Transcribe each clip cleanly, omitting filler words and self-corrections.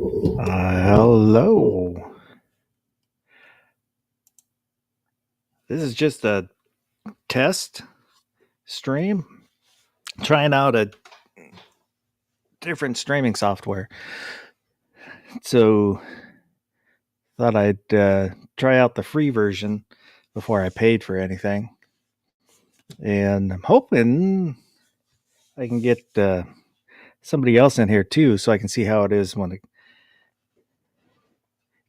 Hello. This is just a test stream, trying out a different streaming software. So, thought I'd try out the free version before I paid for anything. And I'm hoping I can get somebody else in here too, so I can see how it is when a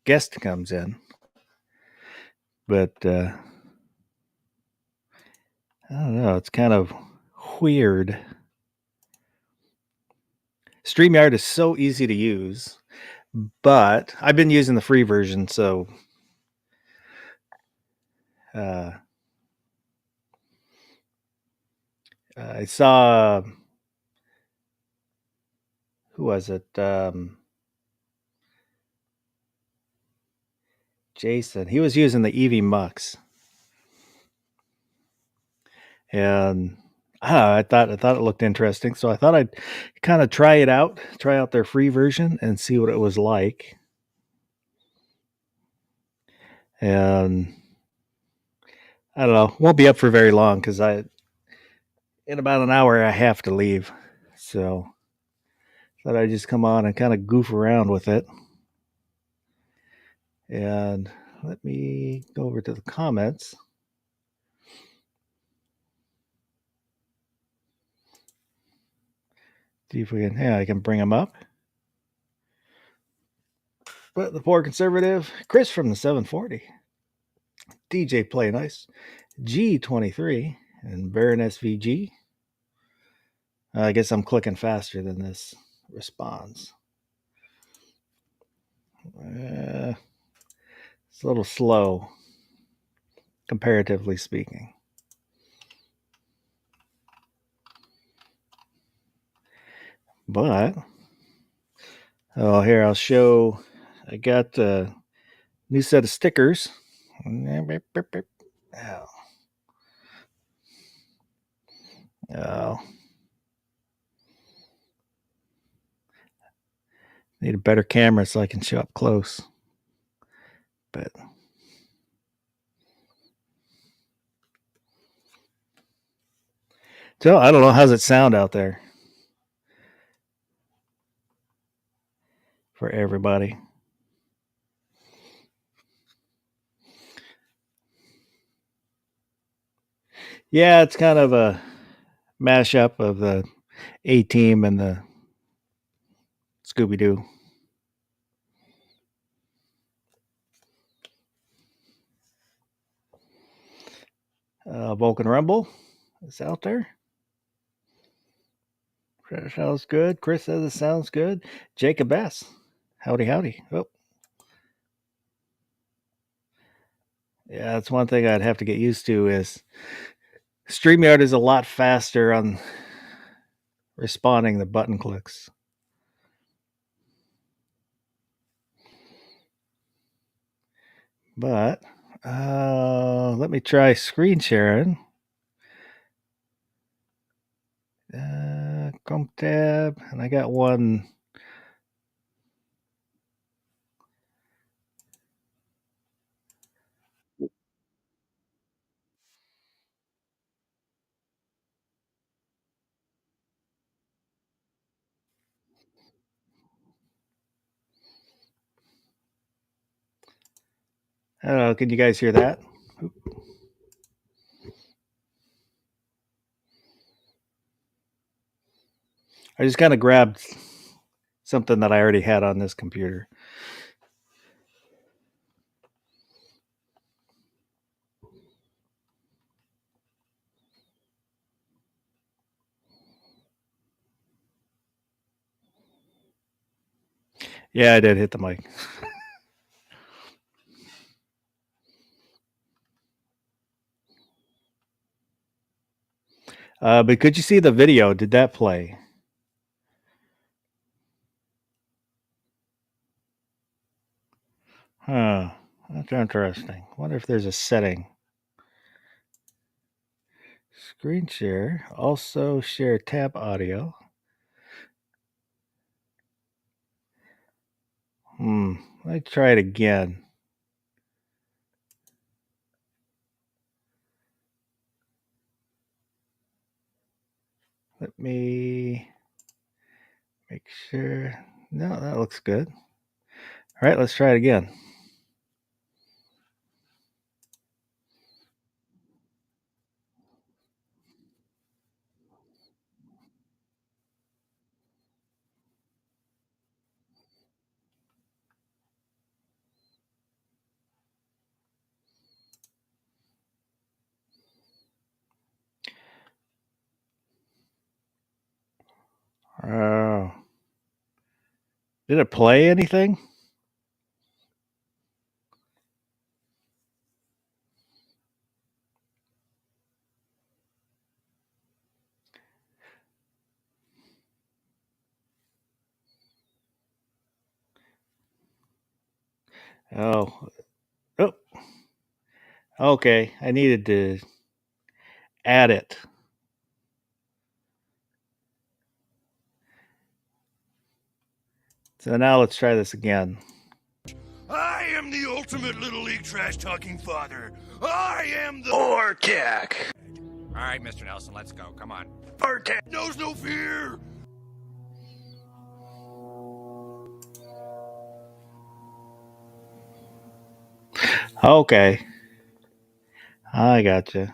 guest comes in. But I don't know, it's kind of weird. StreamYard is so easy to use, but I've been using the free version, so uh, I saw, who was it? Jason. He was using the Eevee Mux, and I thought it looked interesting, so I thought I'd kind of try out their free version, and see what it was like. And I don't know, won't be up for very long because in about an hour I have to leave. So thought I'd just come on and kind of goof around with it. And let me go over to the comments. See if we can. Yeah, I can bring them up. But the poor conservative, Chris from the 740, DJ Play Nice, G23, and Baron SVG. I guess I'm clicking faster than this responds. It's a little slow, comparatively speaking. But, oh, here, I'll show. I got a new set of stickers. Oh. Oh. Need a better camera so I can show up close. But so I don't know, how's it sound out there for everybody? Yeah, it's kind of a mashup of the A-Team and the Scooby Doo. Vulcan Rumble is out there. Sounds good. Chris says it sounds good. Jacob S. Howdy, howdy. Oh. Yeah, that's one thing I'd have to get used to is StreamYard is a lot faster on responding to button clicks. But let me try screen sharing. Chrome tab, and I got one. I don't know. Can you guys hear that? I just kind of grabbed something that I already had on this computer. Yeah, I did hit the mic. But could you see the video? Did that play? Huh. That's interesting. Wonder if there's a setting. Screen share. Also share tab audio. Let's try it again. Let me make sure. No, that looks good. All right, let's try it again. Oh. Did it play anything? Oh. Oh. Okay. I needed to add it. So now let's try this again. I am the ultimate Little League trash-talking father. I am the Ortec. All right, Mr. Nelson, let's go. Come on. Ortec knows no fear. Okay. I gotcha.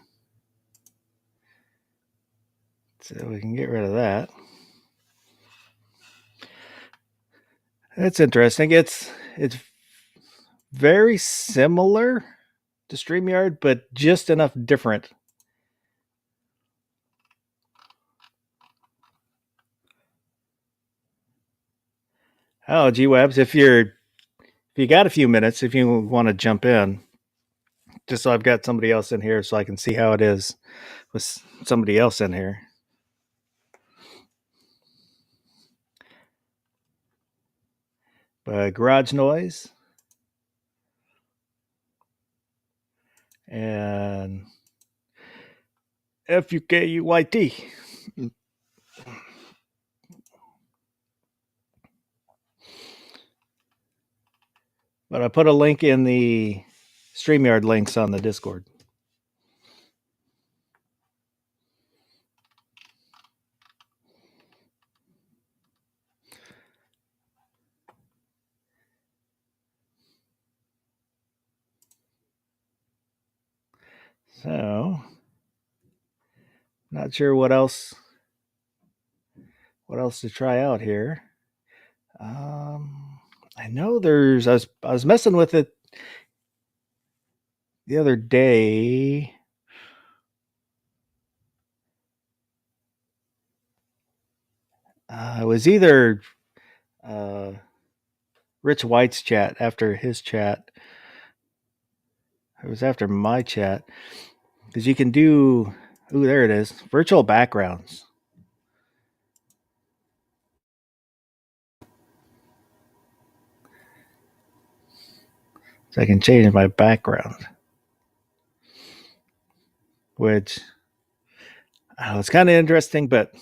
So we can get rid of that. That's interesting. It's very similar to StreamYard, but just enough different. Oh, gee webs, if you got a few minutes, if you want to jump in, just so I've got somebody else in here so I can see how it is with somebody else in here. Garage Noise and FUKUYT. But I put a link in the StreamYard links on the Discord. So, not sure what else to try out here. I know I was messing with it the other day. It was either Rich White's chat after his chat. It was after my chat because you can do. Ooh, there it is. Virtual backgrounds. So I can change my background, which it's kind of interesting, but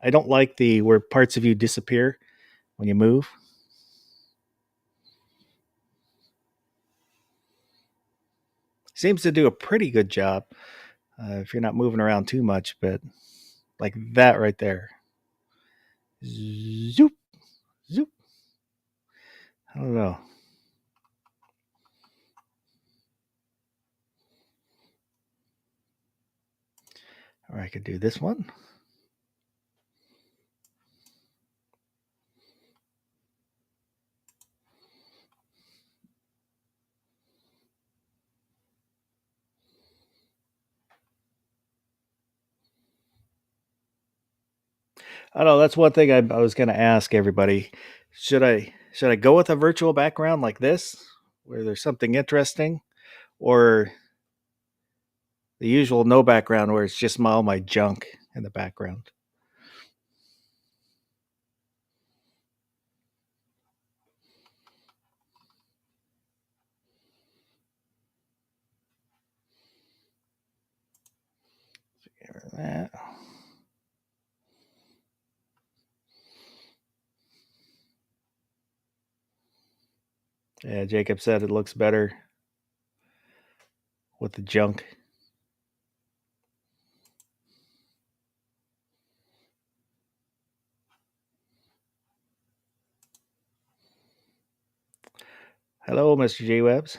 I don't like the where parts of you disappear when you move. Seems to do a pretty good job if you're not moving around too much, but like that right there. Zoop, zoop. I don't know. Or I could do this one. I don't know. That's one thing I was going to ask everybody. Should I go with a virtual background like this, where there's something interesting, or the usual no background where it's just all my junk in the background? That. Yeah, Jacob said it looks better with the junk. Hello, Mr. J Webs.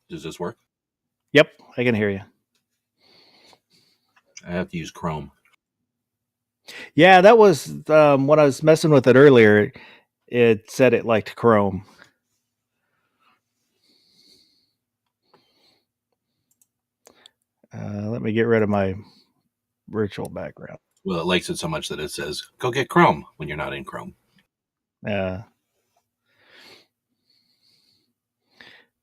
Does this work? Yep, I can hear you. I have to use Chrome. Yeah, that was when I was messing with it earlier. It said it liked Chrome. Let me get rid of my virtual background. Well, it likes it so much that it says, go get Chrome when you're not in Chrome.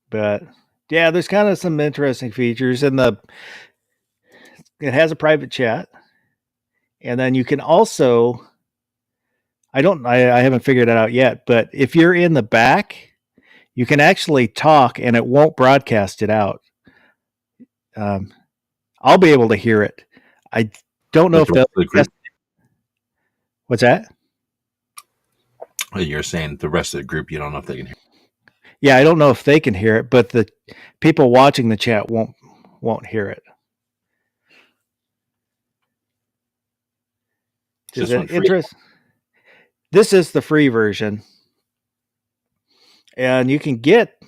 But yeah, there's kind of some interesting features in it has a private chat. And then you can also, I haven't figured it out yet, but if you're in the back, you can actually talk and it won't broadcast it out. I'll be able to hear it. I don't know if the group. What's that? You're saying the rest of the group, you don't know if they can hear. Yeah, I don't know if they can hear it, but the people watching the chat won't hear it. Is it interesting? This is the free version, and you can get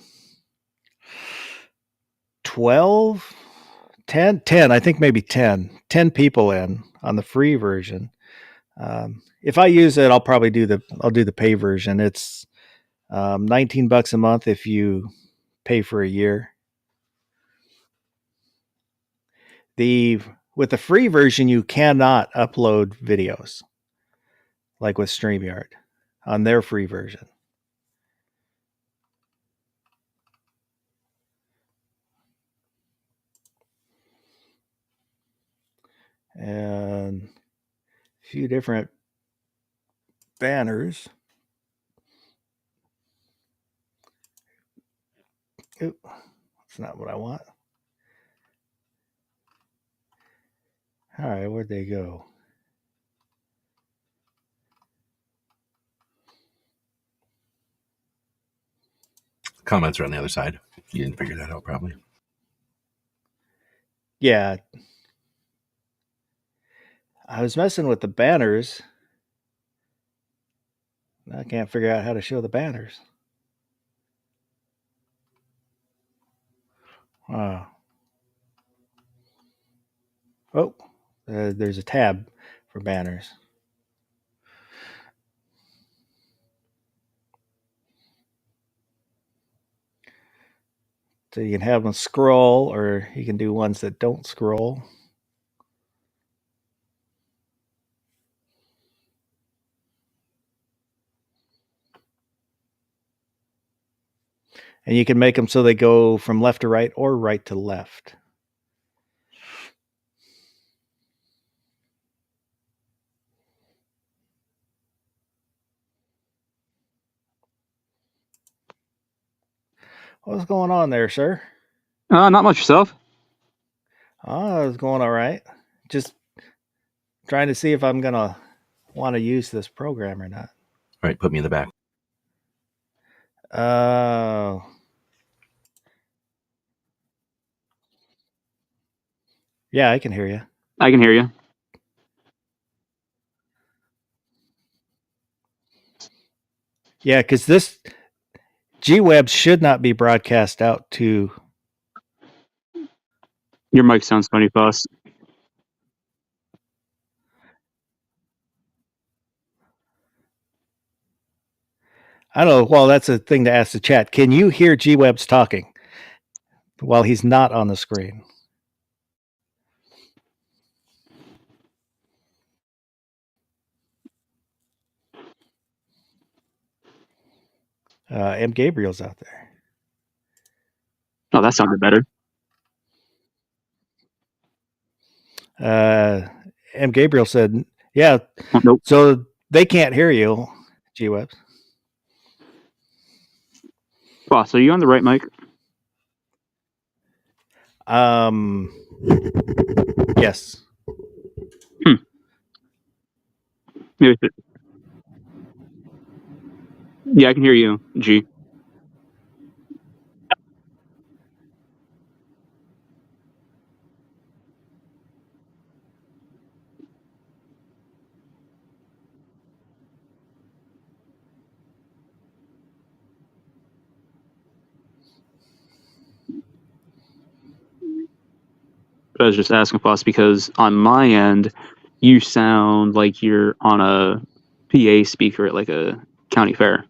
12, 10, I think maybe 10 people in on the free version. If I use it, I'll probably do the pay version. It's $19 a month if you pay for a year. With the free version, you cannot upload videos like with StreamYard on their free version. And a few different banners. Ooh, that's not what I want. All right, where'd they go? Comments are on the other side. You didn't figure that out, probably. Yeah. I was messing with the banners. I can't figure out how to show the banners. Wow. Oh, there's a tab for banners. So you can have them scroll, or you can do ones that don't scroll. And you can make them so they go from left to right or right to left. What's going on there, sir? Not much, yourself. It's going all right. Just trying to see if I'm gonna want to use this program or not. All right, put me in the back. Yeah, I can hear you. I can hear you. Yeah, because this G-Web should not be broadcast out to. Your mic sounds funny, boss. I don't know. Well, that's a thing to ask the chat. Can you hear G-Web's talking while he's not on the screen? M. Gabriel's out there. Oh, that sounded better. M. Gabriel said, yeah. Oh, nope. So they can't hear you, G-Web. Boss, are you on the right mic? Yes. Maybe. Yeah, I can hear you, G. I was just asking, Foss, because on my end, you sound like you're on a PA speaker at like a county fair.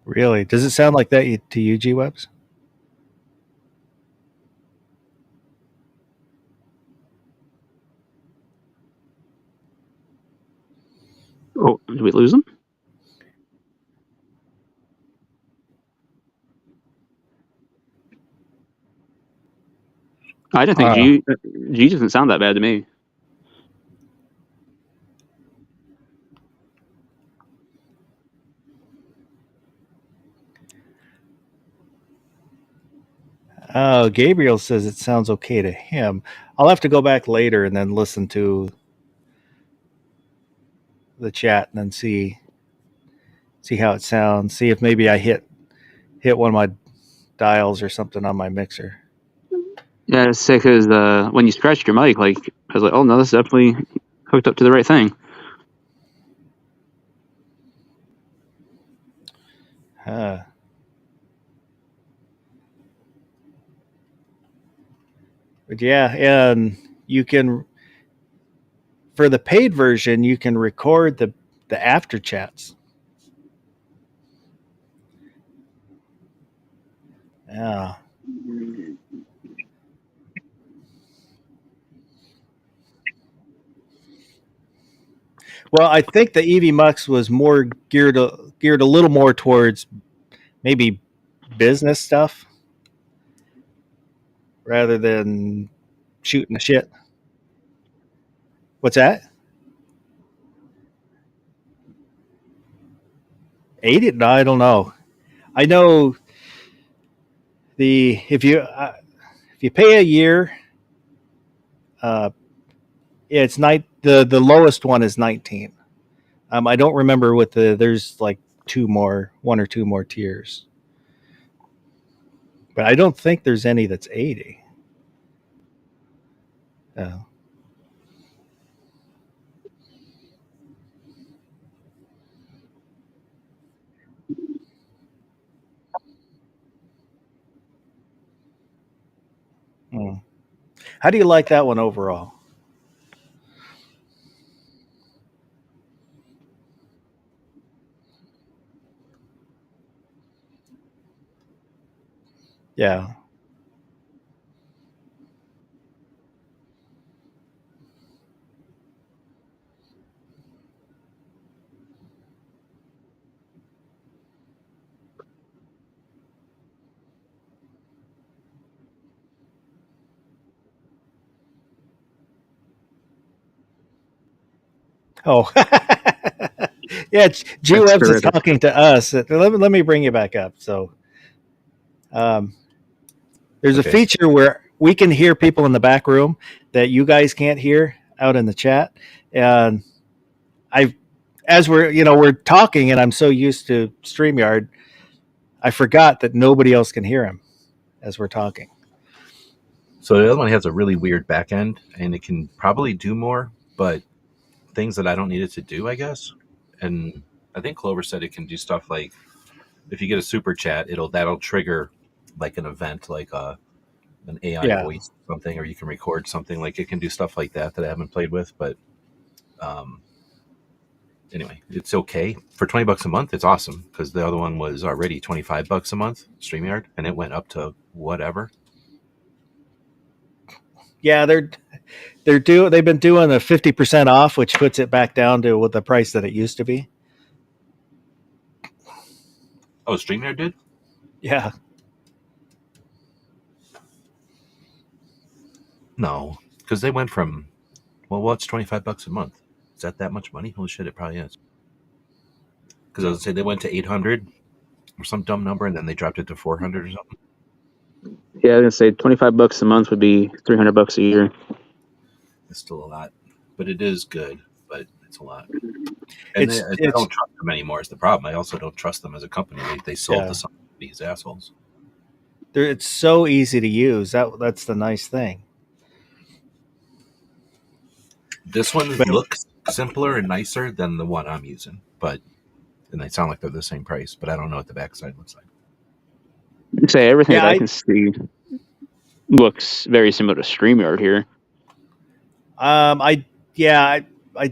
Really? Does it sound like that to you, G Webs? Oh, did we lose him? I didn't think G doesn't sound that bad to me. Oh, Gabriel says it sounds okay to him. I'll have to go back later and then listen to the chat and then see how it sounds. See if maybe I hit one of my dials or something on my mixer. Yeah, it's sick because when you scratched your mic, like I was like, oh no, this is definitely hooked up to the right thing. But yeah, and you can, for the paid version, you can record the after chats. Yeah. Well, I think the EV Mux was more geared a little more towards maybe business stuff rather than shooting the shit. What's that? 80? No, I don't know. I know if you pay a year, it's the lowest one is 19. I don't remember what there's like one or two more tiers, but I don't think there's any that's 80. How do you like that one overall? Yeah. Oh, yeah. G Webs is talking to us. Let me bring you back up. So, there's a feature where we can hear people in the back room that you guys can't hear out in the chat, and as we're talking, and I'm so used to StreamYard, I forgot that nobody else can hear him as we're talking. So the other one has a really weird back end, and it can probably do more, but things that I don't need it to do, I guess. And I think Clover said it can do stuff like if you get a super chat, that'll trigger like an event, like an AI voice or something, or you can record something. Like it can do stuff like that I haven't played with, but anyway, it's okay for $20 a month. It's awesome because the other one was already $25 a month, StreamYard, and it went up to whatever. Yeah, they've been doing a 50% off, which puts it back down to what the price that it used to be. Oh, StreamYard did? Yeah. No, because they went from, well, what's $25 a month? Is that much money? Holy shit, it probably is. Because I was say they went to 800 or some dumb number, and then they dropped it to 400 or something. Yeah, I was gonna say $25 a month would be $300 a year. It's still a lot, but it is good. But it's a lot. And I don't trust them anymore. Is the problem? I also don't trust them as a company. They sold to some of these assholes. It's so easy to use. That's the nice thing. This one looks simpler and nicer than the one I'm using, and they sound like they're the same price, but I don't know what the backside looks like. Say everything I can see. looks very similar to StreamYard here. I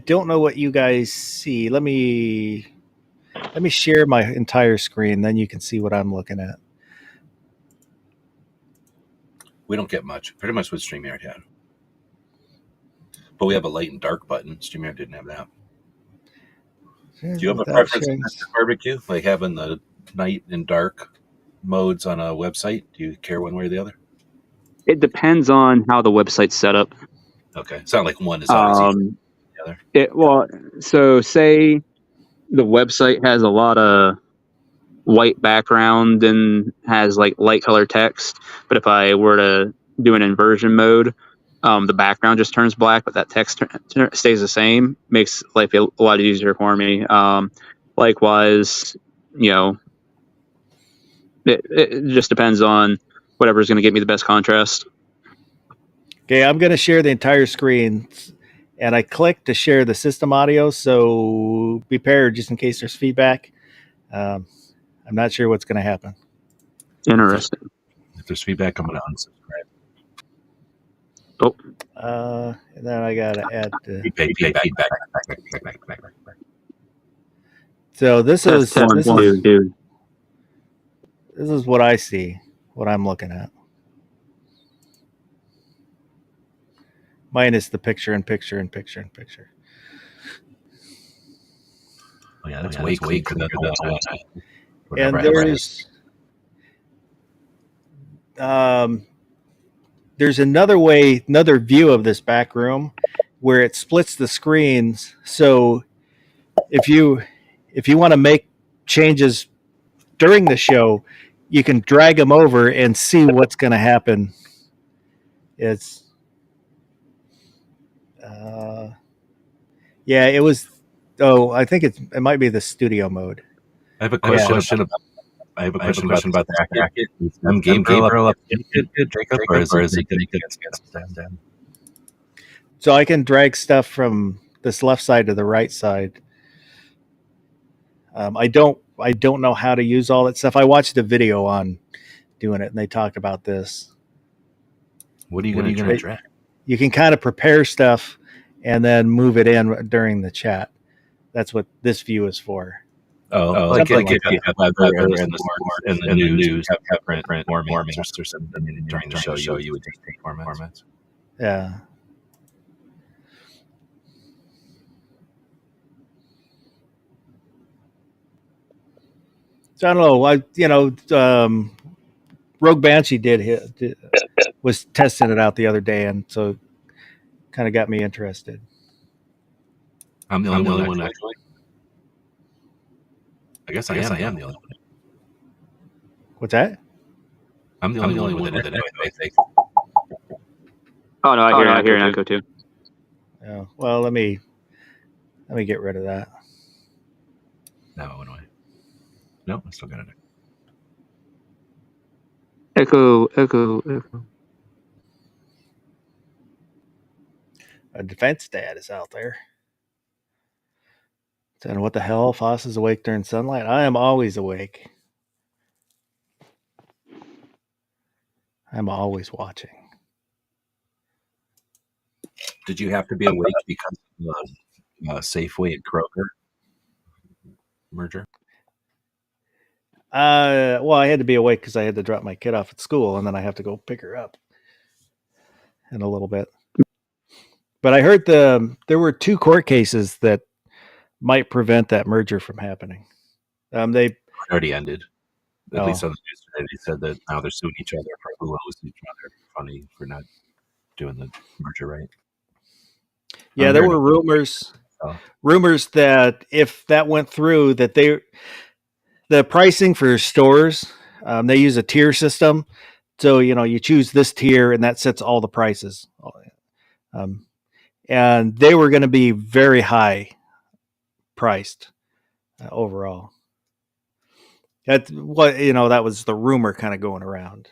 don't know what you guys see. Let me share my entire screen, then you can see what I'm looking at. We don't get much. Pretty much what StreamYard had. But we have a light and dark button. StreamYard didn't have that. Do you have a preference, Mr. Barbecue? Like having the night and dark modes on a website? Do you care one way or the other? It depends on how the website's set up. Okay. It's not like one is always equal to the other. Well, so say the website has a lot of white background and has like light color text, but if I were to do an inversion mode, the background just turns black, but that text stays the same. Makes life a lot easier for me. Likewise, it just depends on whatever's going to get me the best contrast. Okay, I'm going to share the entire screen, and I click to share the system audio, so be prepared just in case there's feedback. I'm not sure what's going to happen. Interesting. If there's feedback, I'm going to unsubscribe. And then I got to add feedback. So this is dude. This is what I see, what I'm looking at. Minus the picture and picture and picture and picture. Oh yeah, that's way cleaner than the one. And there's another view of this back room where it splits the screens. So if you want to make changes during the show, you can drag them over and see what's going to happen. It's it was. Oh, I think it might be the studio mode. I have a question about the bracket. Is Gabriel up Jacob, or is it going to get So I can drag stuff from this left side to the right side. I don't know how to use all that stuff. I watched a video on doing it, and they talked about this. What are you going to drag? You can kind of prepare stuff and then move it in during the chat. That's what this view is for. Like if you have weather and the news, have print formats or something during the show, you would take formats. Yeah. So I don't know. Rogue Banshee was testing it out the other day, and so kind of got me interested. I'm the only one actually. I guess I am the only one. What's that? I'm the only one with it. I think. Oh no, I hear an echo too. Oh, well, let me get rid of that. No, it went away. No, I still got it. Echo. A defense dad is out there. And what the hell? Foss is awake during sunlight? I am always awake. I'm always watching. Did you have to be awake because of the Safeway and Kroger merger? Well, I had to be awake because I had to drop my kid off at school, and then I have to go pick her up in a little bit. But I heard there were 2 court cases that might prevent that merger from happening. They already ended. At least on the news today, they said that now they're suing each other for who owes each other funny for not doing the merger right. Yeah, there were rumors that if that went through, that the pricing for stores, they use a tier system. So, you choose this tier and that sets all the prices. And they were going to be very high priced overall. That's what, that was the rumor kind of going around.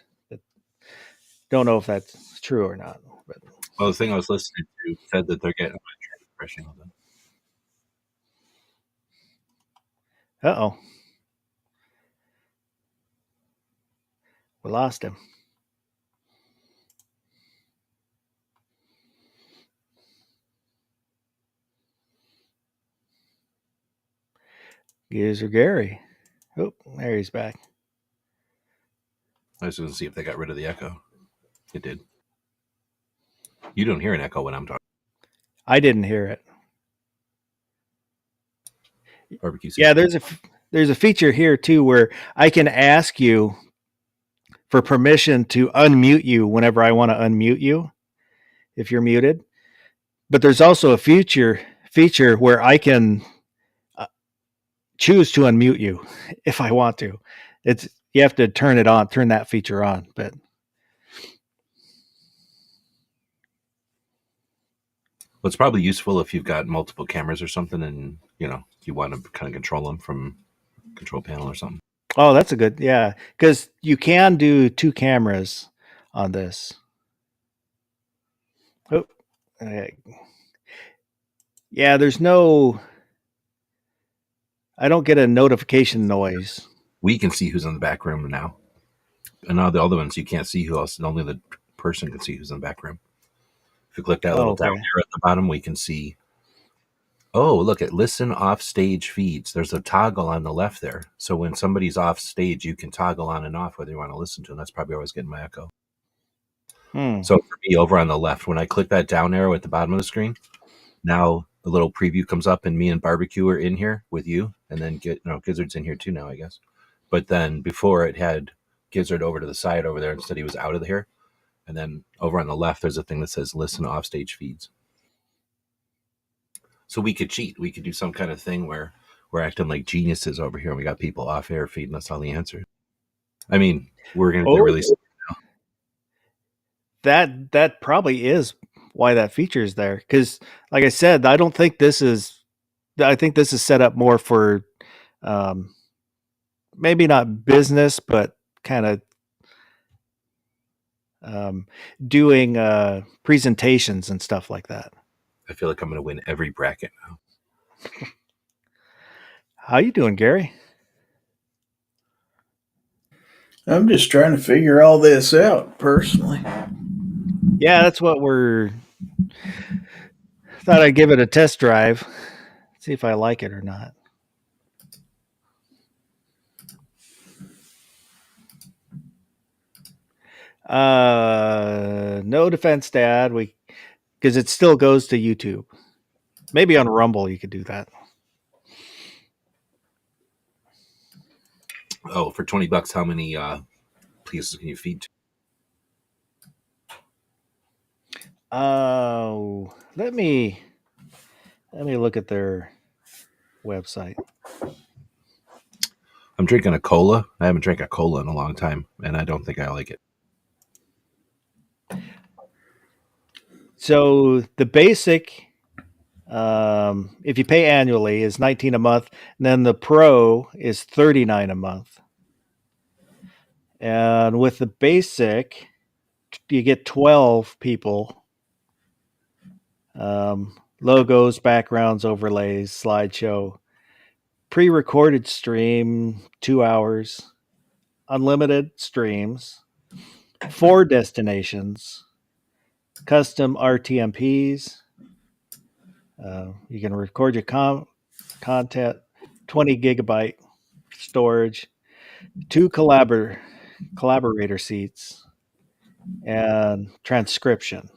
Don't know if that's true or not. But. Well, the thing I was listening to said that they're getting pressure on them. Uh-oh. We lost him. User Gary. Oh, there he's back. I was going to see if they got rid of the echo. It did. You don't hear an echo when I'm talking. I didn't hear it. Barbecue. Yeah, there's a feature here too where I can ask you for permission to unmute you whenever I want to unmute you if you're muted. But there's also a feature where I can choose to unmute you if I want to. You have to turn that feature on, but well, it's probably useful if you've got multiple cameras or something and, you want to kind of control them from control panel or something. Oh, that's a good, yeah, because you can do 2 cameras on this. Oh, yeah, I don't get a notification noise. We can see who's in the back room now. And now the other ones, you can't see who else. Only the person can see who's in the back room. If you click that little down arrow at the bottom, we can see. Oh, look at listen off stage feeds. There's a toggle on the left there. So when somebody's off stage, you can toggle on and off whether you want to listen to them. That's probably always getting my echo. So for me, over on the left, when I click that down arrow at the bottom of the screen, now the little preview comes up and me and Barbecue are in here with you. And then Gizzard's in here too now, I guess. But then before it had Gizzard over to the side over there. Instead, he was out of here. And then over on the left, there's a thing that says listen off stage feeds. So we could cheat. We could do some kind of thing where we're acting like geniuses over here and we got people off air feeding us all the answers. I mean, we're going to really that probably is why that feature is there. Because, like I said, I think this is set up more for maybe not business, but kind of doing presentations and stuff like that. I feel like I'm going to win every bracket now. How you doing, Gary? I'm just trying to figure all this out personally. Yeah, that's what thought I'd give it a test drive. See if I like it or not. No defense, Dad. Because it still goes to YouTube. Maybe on Rumble you could do that. Oh, for $20, how many places can you feed to? Oh, let me look at their website. I'm drinking a cola. I haven't drank a cola in a long time, and I don't think I like it. So the basic, if you pay annually, is $19 a month, and then the Pro is $39 a month. And with the basic, you get 12 people. Logos, backgrounds, overlays, slideshow, pre-recorded stream, 2 hours, unlimited streams, 4 destinations, custom RTMPs. You can record your content, 20 gigabyte storage, 2 collaborator seats, and transcription.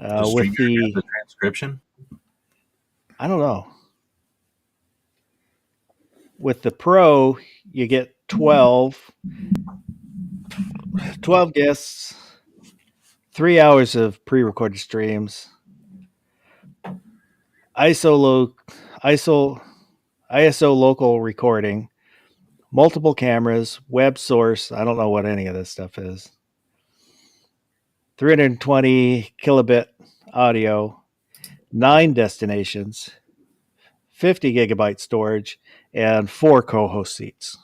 With the transcription, I don't know. With the Pro, you get 12 guests, 3 hours of pre-recorded streams, ISO local recording, multiple cameras, web source. I don't know what any of this stuff is. 320 kilobit audio, 9 destinations, 50 gigabyte storage, and 4 co-host seats.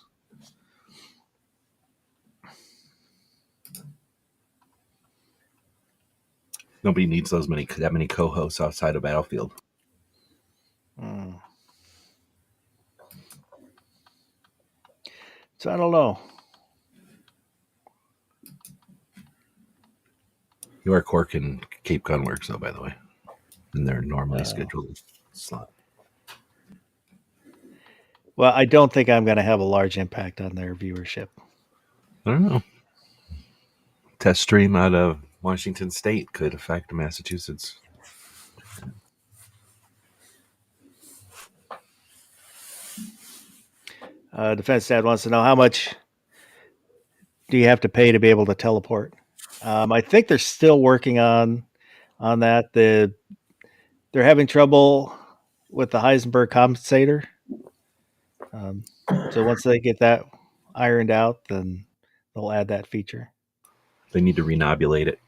Nobody needs that many co-hosts outside of Battlefield. So I don't know. You are Cork and Cape Gunworks, though, by the way. in their normally scheduled slot. Well, I don't think I'm going to have a large impact on their viewership. I don't know. Test stream out of Washington State could affect Massachusetts. Defense Dad wants to know how much do you have to pay to be able to teleport? I think they're still working on that. They're having trouble with the Heisenberg compensator. So once they get that ironed out, then they'll add that feature. They need to renobulate it.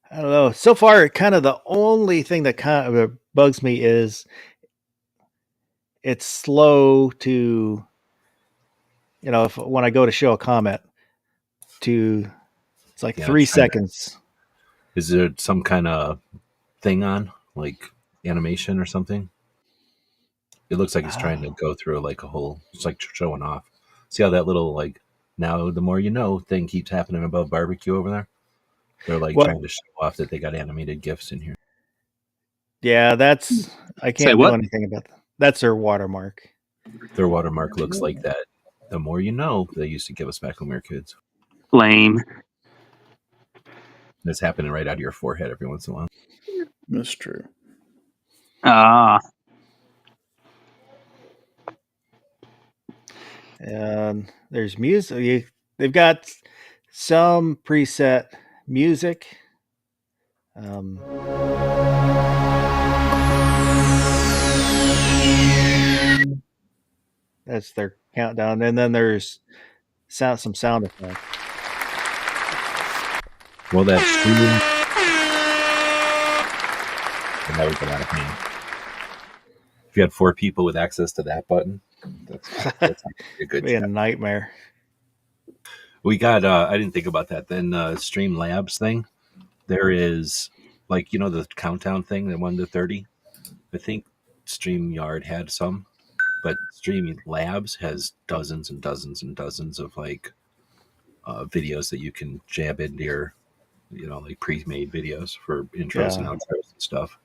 I don't know. So far, kind of the only thing that kind of bugs me is it's slow to, when I go to show a comment, it's like 3 seconds. Is there some kind of thing on, like animation or something? It looks like it's trying to go through like a whole, it's like showing off. See how that little, like, now the more you know thing keeps happening above barbecue over there? They're like trying to show off that they got animated GIFs in here. Yeah, I can't do anything about that. That's their watermark. Their watermark looks like that. The more you know, they used to give us back when we were kids. Lame. It's happening right out of your forehead every once in a while. That's true. And there's music. They've got some preset music. That's their countdown, and then there's some sound effects. Well, that's streaming. And that was a lot of pain. If you had 4 people with access to that button, that's a good be a nightmare. We got, I didn't think about that. Then Streamlabs thing, there is, like, the countdown thing, the 1 to 30. I think StreamYard had some, but Streamlabs has dozens and dozens and dozens of, like, videos that you can jab into your, like pre-made videos for intros and outros and stuff.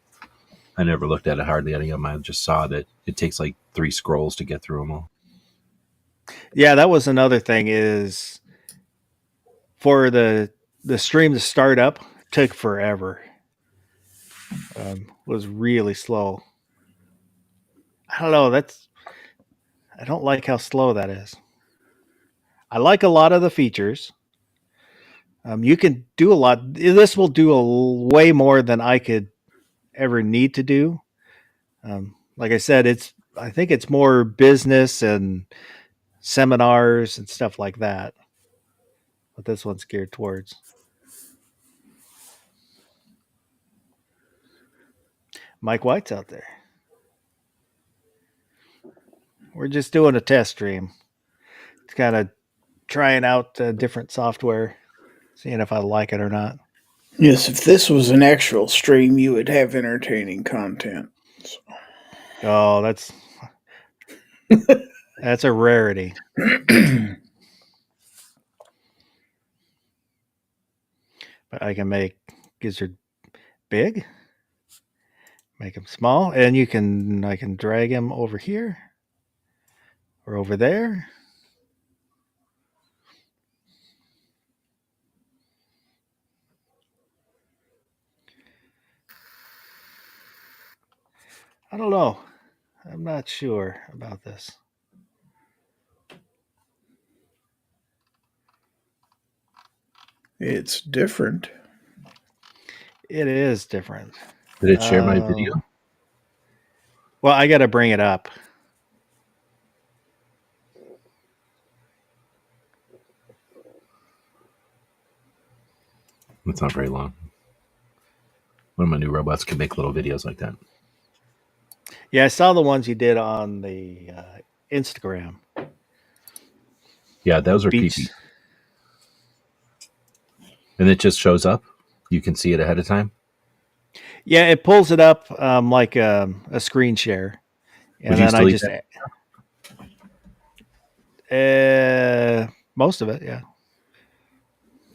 I never looked at it hardly any of them. I just saw that it takes like 3 scrolls to get through them all. Yeah, that was another thing is for the stream to start up took forever. Was really slow. I don't know. I don't like how slow that is. I like a lot of the features. You can do a lot. This will do way more than I could ever need to do. Like I said, I think it's more business and seminars and stuff like that. But this one's geared towards. Mike White's out there. We're just doing a test stream. It's kind of trying out different software, seeing if I like it or not. Yes, if this was an actual stream, you would have entertaining content. So. Oh, that's a rarity. But I can make Gizzard big, make him small, and I can drag him over here or over there. I don't know. I'm not sure about this. It's different. It is different. Did it share my video? Well, I got to bring it up. It's not very long. One of my new robots can make little videos like that. Yeah, I saw the ones you did on the Instagram. Yeah, those are creepy. And it just shows up? You can see it ahead of time? Yeah, it pulls it up like a screen share. And Would you then still I eat just... most of it, yeah.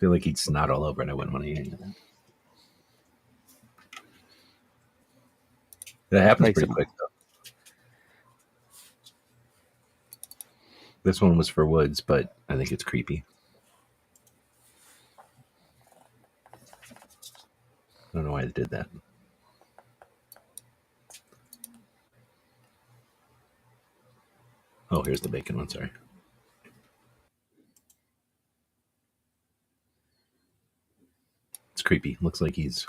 feel like he'd snot all over, and I wouldn't want to eat any of that. That happens Makes pretty him- quick, though. This one was for Woods, but I think it's creepy. I don't know why they did that. Oh, here's the bacon one. Sorry. It's creepy. Looks like he's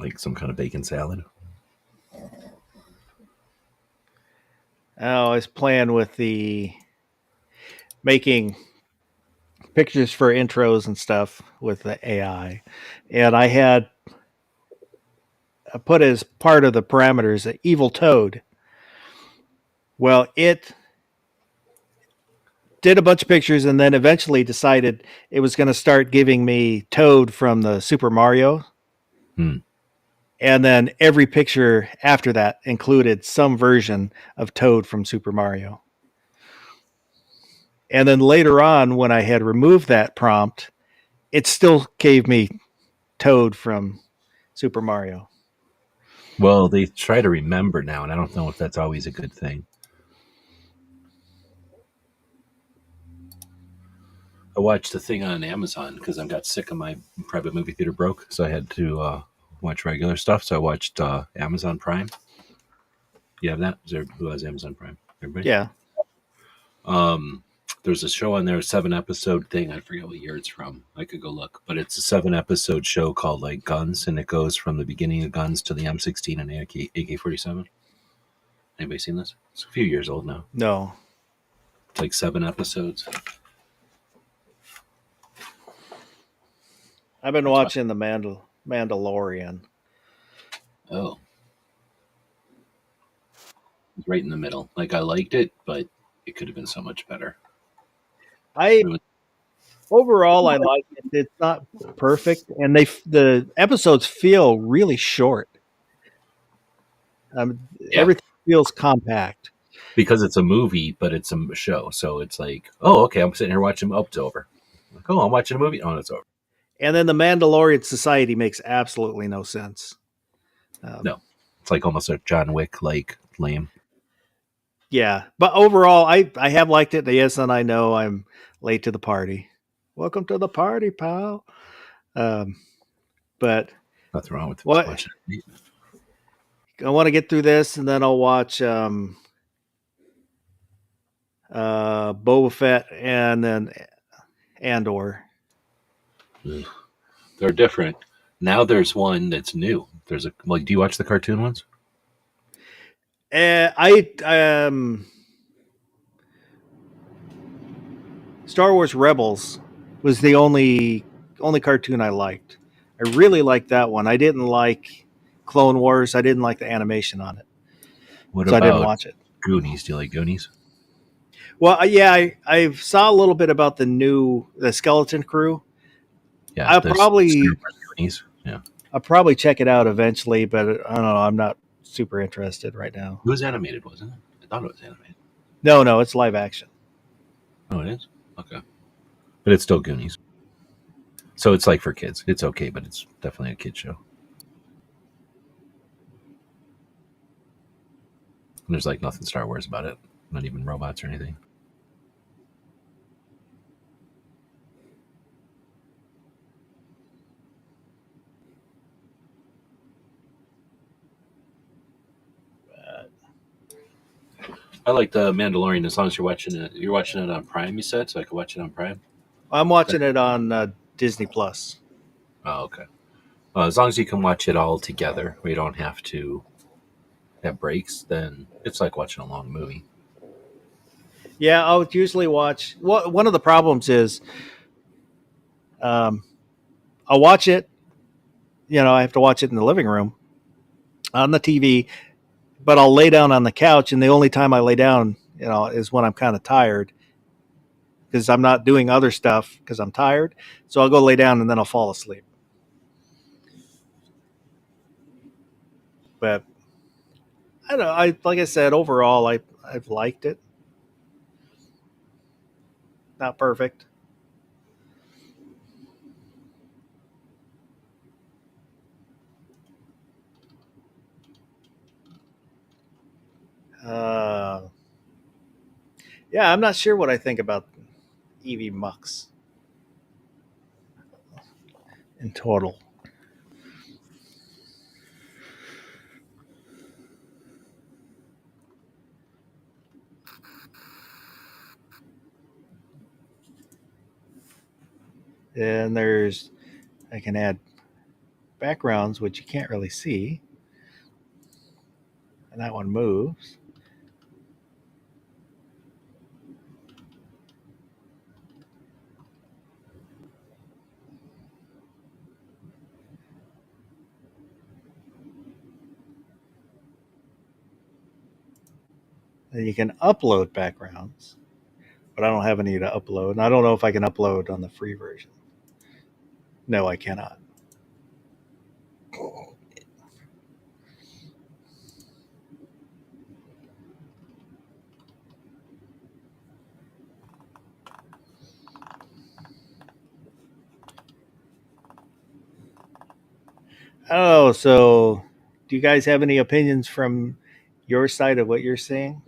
like some kind of bacon salad. I was playing with the making pictures for intros and stuff with the AI, and I put as part of the parameters an evil toad. Well, it did a bunch of pictures and then eventually decided it was going to start giving me Toad from the Super Mario. And then every picture after that included some version of Toad from Super Mario. And then later on, when I had removed that prompt, it still gave me Toad from Super Mario. Well, they try to remember now, and I don't know if that's always a good thing. I watched a thing on Amazon because I got sick of my private movie theater broke, so I had to watch regular stuff. So I watched Amazon Prime. You have that? Who has Amazon Prime? Everybody? Yeah. There's a show on there, a 7-episode thing. I forget what year it's from. I could go look, but it's a 7-episode show called like Guns, and it goes from the beginning of Guns to the M16 and AK-47. Anybody seen this? It's a few years old now. No. It's like 7 episodes. I've been watching the Mandalorian. Oh. It's right in the middle. Like, I liked it, but it could have been so much better. Overall, I like it. It's not perfect, and the episodes feel really short. Everything feels compact. Because it's a movie, but it's a show. So it's like, oh, okay, I'm sitting here watching. Oh, it's over. Like, oh, I'm watching a movie. Oh, it's over. And then the Mandalorian Society makes absolutely no sense. No. It's like almost a John Wick, like, lame. Yeah, but overall, I have liked it. Yes, and I know I'm late to the party. Welcome to the party, pal. But nothing wrong with it. What watching it. I want to get through this, and then I'll watch Boba Fett and then Andor. Ugh. They're different. Now there's one that's new. There's a like. Do you watch the cartoon ones? Star Wars Rebels was the only cartoon I liked. I really liked that one. I didn't like Clone Wars. I didn't like the animation on it. What so about I didn't watch it. Goonies? Do you like Goonies? Well, yeah, I saw a little bit about the Skeleton Crew. Yeah, I'll probably Goonies. Yeah, I'll probably check it out eventually, but I don't know. I'm not super interested right now. It was animated, wasn't it? I thought it was animated. No, it's live action. Oh, it is? Okay. But it's still Goonies. So it's like for kids. It's okay, but it's definitely a kid show. And there's like nothing Star Wars about it. Not even robots or anything. I like the Mandalorian as long as you're watching it. You're watching it on Prime, you said, so I could watch it on Prime. I'm watching it on Disney Plus. Oh, okay. As long as you can watch it all together, where you don't have to have breaks, then it's like watching a long movie. Yeah, I'll usually watch. One of the problems is, I'll watch it. I have to watch it in the living room on the TV, but I'll lay down on the couch, and the only time I lay down, is when I'm kind of tired because I'm not doing other stuff because I'm tired. So I'll go lay down and then I'll fall asleep. But I don't know. Like I said, overall, I've liked it. Not perfect. Yeah, I'm not sure what I think about EV Mux in total. And I can add backgrounds, which you can't really see. And that one moves. And you can upload backgrounds, but I don't have any to upload. And I don't know if I can upload on the free version. No, I cannot. Oh, so do you guys have any opinions from your side of what you're seeing?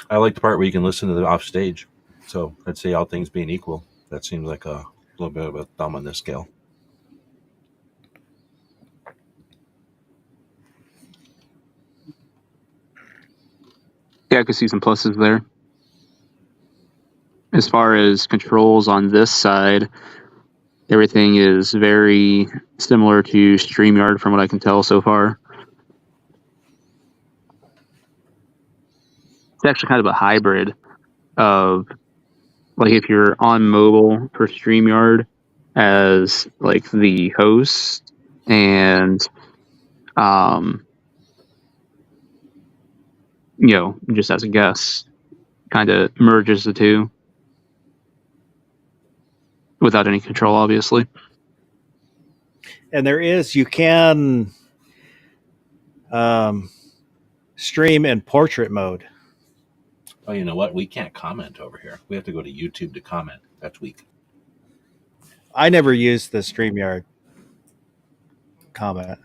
I like the part where you can listen to the off stage. So I'd say all things being equal, that seems like a little bit of a thumb on this scale. Yeah, I could see some pluses there. As far as controls on this side, everything is very similar to StreamYard from what I can tell so far. It's actually kind of a hybrid of, like, if you're on mobile for StreamYard as like the host and just as a guest, kind of merges the two without any control, obviously. And you can stream in portrait mode. Oh, you know what? We can't comment over here. We have to go to YouTube to comment. That's weak. I never used the StreamYard comment.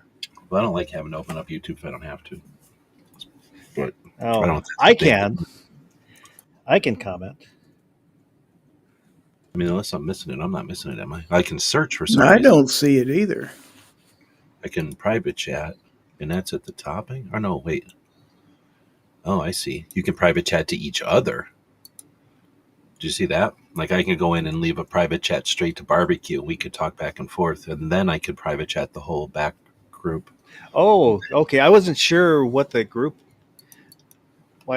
Well, I don't like having to open up YouTube if I don't have to. But Oh, I can. I can comment. I mean, unless I'm missing it, I'm not missing it, am I? I can search for something. I don't see it either. I can private chat, and that's at the top. Or no, wait. Oh, I see. You can private chat to each other. Do you see that? Like, I could go in and leave a private chat straight to barbecue. We could talk back and forth, and then I could private chat the whole back group. Oh, okay. I wasn't sure why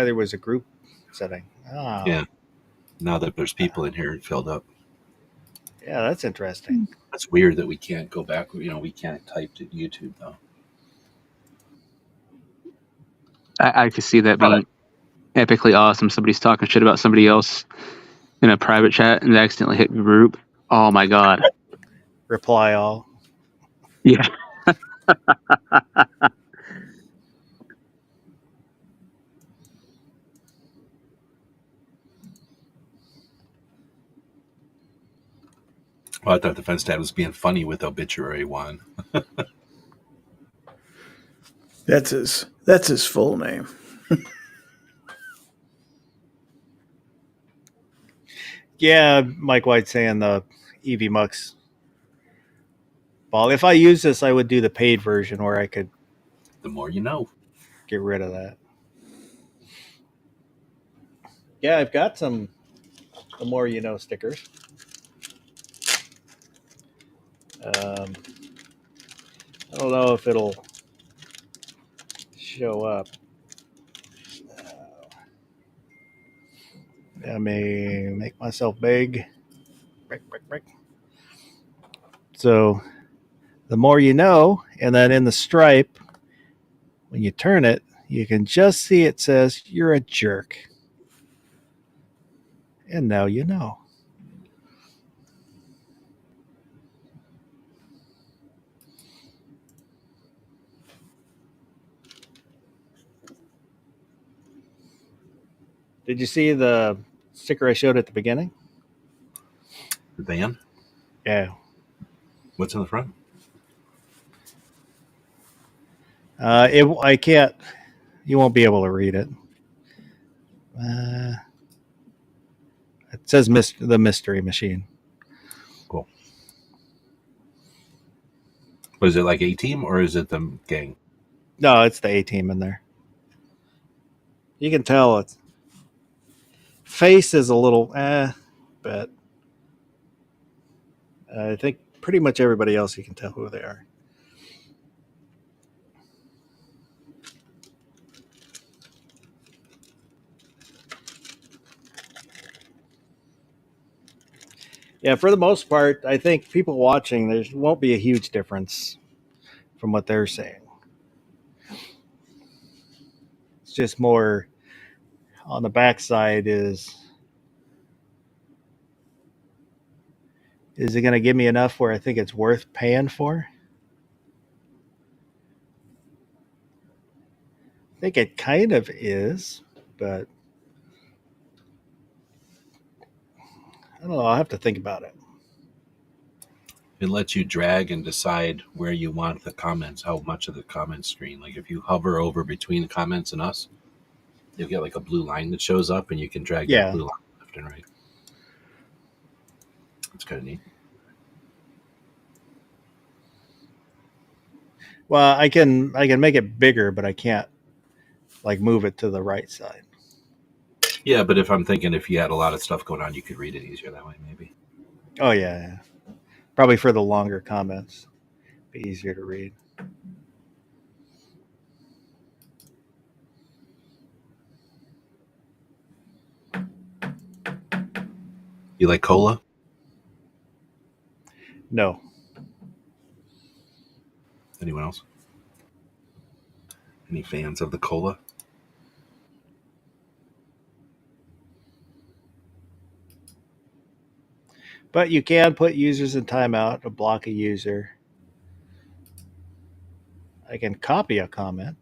there was a group setting. Oh. Yeah. Now that there's people in here filled up. Yeah, that's interesting. That's weird that we can't go back. We can't type to YouTube, though. I could see that being epically awesome. Somebody's talking shit about somebody else in a private chat and they accidentally hit group. Oh my god. Reply all. Yeah. Well, I thought the Defense Dad was being funny with Obituary One. That's his full name. Yeah, Mike White saying the EV Mux ball. If I use this, I would do the paid version where I could. The more you know. Get rid of that. Yeah, I've got some the more you know stickers. I don't know if it'll show up. I may make myself big. Break. So the more you know, and then in the stripe, when you turn it, you can just see it says you're a jerk. And now you know. Did you see the sticker I showed at the beginning? The van? Yeah. What's in the front? I can't. You won't be able to read it. It says the Mystery Machine. Cool. Was it like A-Team or is it the gang? No, it's the A-Team in there. You can tell its face is a little but I think pretty much everybody else you can tell who they are. Yeah, for the most part, I think people watching, there won't be a huge difference from what they're saying. It's just more on the backside is it going to give me enough where I think it's worth paying for? I think it kind of is, but I don't know. I'll have to think about it. It lets you drag and decide where you want the comments, how much of the comment screen. Like if you hover over between the comments and us, you'll get like a blue line that shows up and you can drag that blue line left and right. It's kind of neat. Well, I can make it bigger, but I can't like move it to the right side. Yeah, but if you had a lot of stuff going on, you could read it easier that way, maybe. Oh yeah. Probably for the longer comments, be easier to read. You like cola? No. Anyone else? Any fans of the cola? But you can put users in timeout to block a user. I can copy a comment.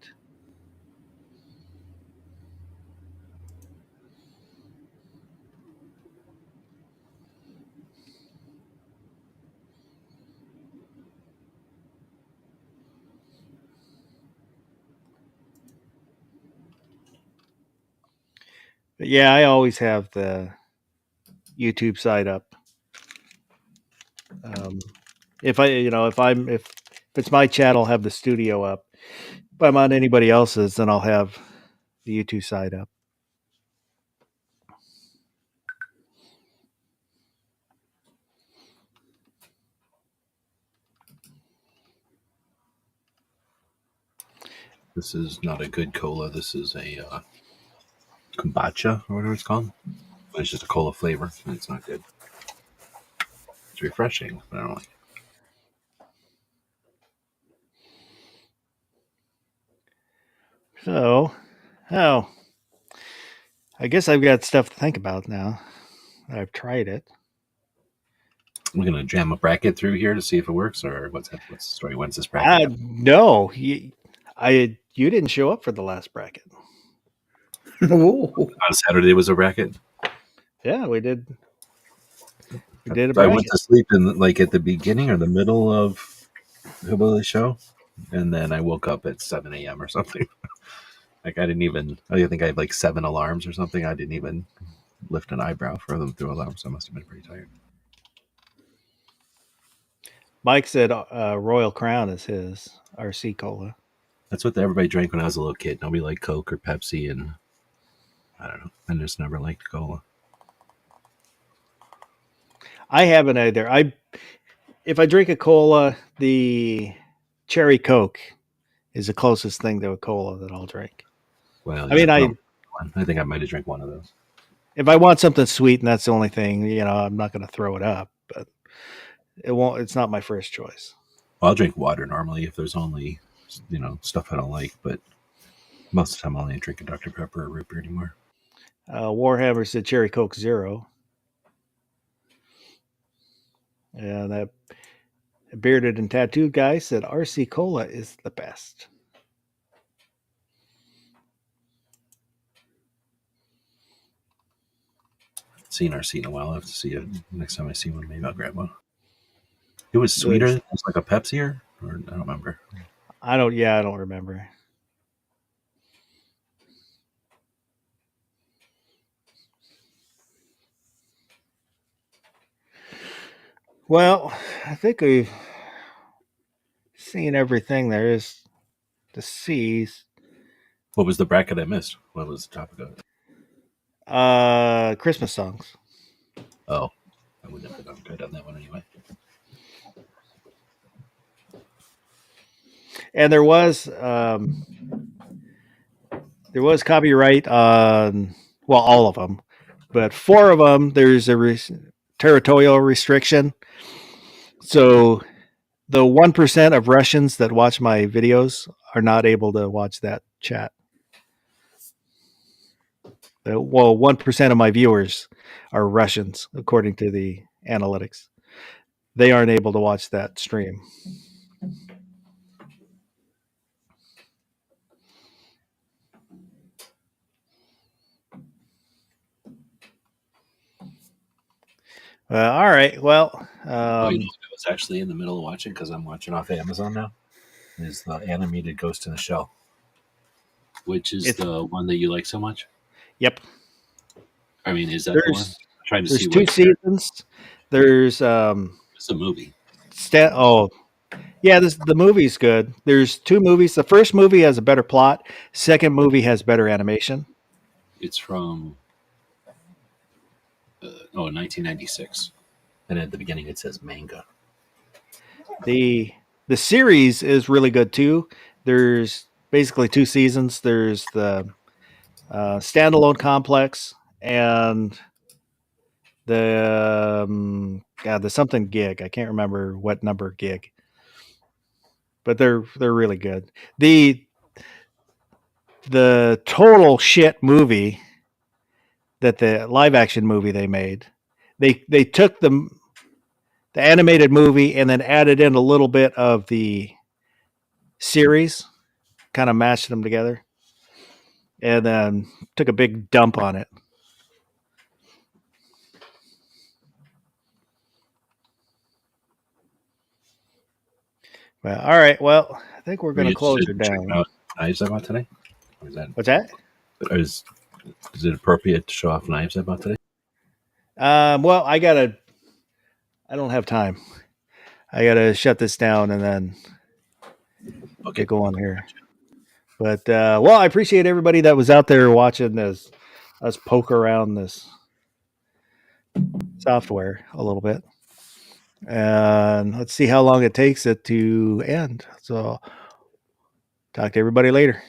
But yeah, I always have the YouTube side up. If it's my chat, I'll have the studio up. If I'm on anybody else's, then I'll have the YouTube side up. This is not a good cola. This is a kombucha or whatever it's called. But it's just a cola flavor, and it's not good. It's refreshing, but I don't like it. So, I guess I've got stuff to think about now. I've tried it. We're gonna jam a bracket through here to see if it works, or what's the story? When's this bracket? No, you didn't show up for the last bracket. On Saturday was a bracket. Yeah, we did. We did a I bracket. went to sleep at the beginning or the middle of Hillbilly show, and then I woke up at 7 a.m. or something. I think I had like 7 alarms or something. I didn't even lift an eyebrow for them through alarms. So I must have been pretty tired. Mike said Royal Crown is his RC Cola. That's what everybody drank when I was a little kid. Nobody liked Coke or Pepsi, and I don't know. I just never liked cola. I haven't either. If I drink a cola, the cherry Coke is the closest thing to a cola that I'll drink. Well, I mean, I think I might have drank one of those. If I want something sweet and that's the only thing, I'm not going to throw it up, but it's not my first choice. Well, I'll drink water normally if there's only, stuff I don't like, but most of the time I'll only drink a Dr. Pepper or root beer anymore. Warhammer said Cherry Coke Zero. And that bearded and tattooed guy said RC Cola is the best. Seen RC in a while. I'll have to see it next time I see one. Maybe I'll grab one. It was sweeter. It was like a Pepsi or I don't remember. I don't remember. Well, I think we've seen everything there is to see. What was the bracket I missed? What was the topic of it? Christmas songs. Oh, I would never done good on that one anyway. And there was copyright on all of them, but 4 of them there's a territorial restriction. So the 1% of Russians that watch my videos are not able to watch that chat. 1% of my viewers are Russians, according to the analytics. They aren't able to watch that stream. All right. Well, You know, I was actually in the middle of watching because I'm watching off Amazon now. Is the animated Ghost in the Shell, which is the one that you like so much? Yep. I mean, is that the one? I'm trying to There's see 2 seasons. There's it's a movie. Yeah, the movie's good. There's 2 movies. The first movie has a better plot. Second movie has better animation. It's from 1996, and at the beginning it says manga. The series is really good too. There's basically 2 seasons. There's the standalone complex and the the something gig. I can't remember what number gig, but they're really good. The total shit movie that the live action movie they made, they took the animated movie and then added in a little bit of the series, kind of mashed them together, and then took a big dump on it. Well, all right. Well, I think we're going to close her down. Out knives I bought today. Or is that, What's that? Is it appropriate to show off knives I bought today? Well, I don't have time. I gotta shut this down and then get going here. But well, I appreciate everybody that was out there watching us poke around this software a little bit, and let's see how long it takes it to end. So, talk to everybody later.